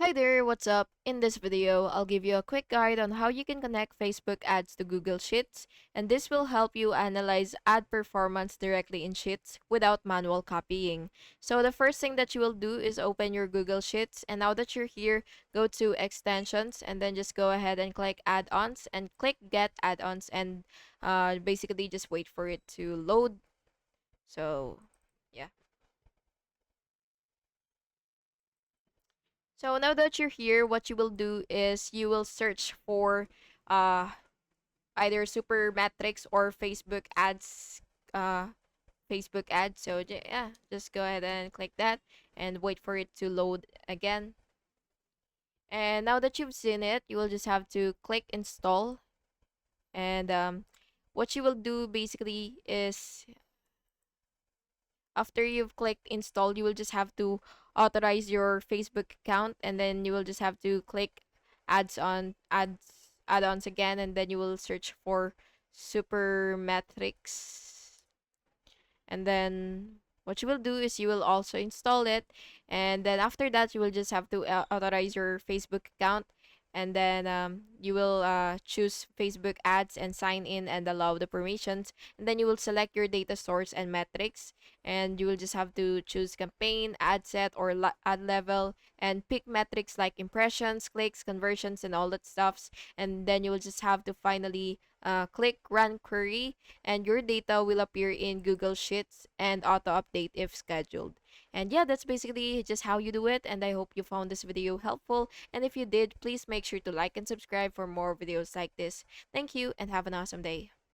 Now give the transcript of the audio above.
Hi there, what's up? In this video, I'll give you a quick guide on how you can connect Facebook ads to Google Sheets, and this will help you analyze ad performance directly in Sheets without manual copying. So the first thing that you will do is open your Google Sheets, and now that you're here, go to extensions and then just go ahead and click add-ons and click get add-ons and basically just wait for it to load. So yeah. So now that you're here, what you will do is you will search for uh, either Supermetrics or Facebook ads. Facebook ads. So yeah, just go ahead and click that and wait for it to load again. And now that you've seen it, you will just have to click install. And what you will do basically is after you've clicked install, you will just have to authorize your Facebook account, and then you will just have to click add-ons again, and then you will search for Supermetrics. And then what you will do is you will also install it, and then after that you will just have to authorize your Facebook account, and then you will choose Facebook ads and sign in and allow the permissions, and then you will select your data source and metrics, and you will just have to choose campaign, ad set, or ad level, and pick metrics like impressions, clicks, conversions, and all that stuffs, and then you will just have to finally click run query, and your data will appear in Google Sheets and auto update if scheduled. And yeah, that's basically just how you do it. And I hope you found this video helpful. And if you did, please make sure to like and subscribe for more videos like this. Thank you and have an awesome day.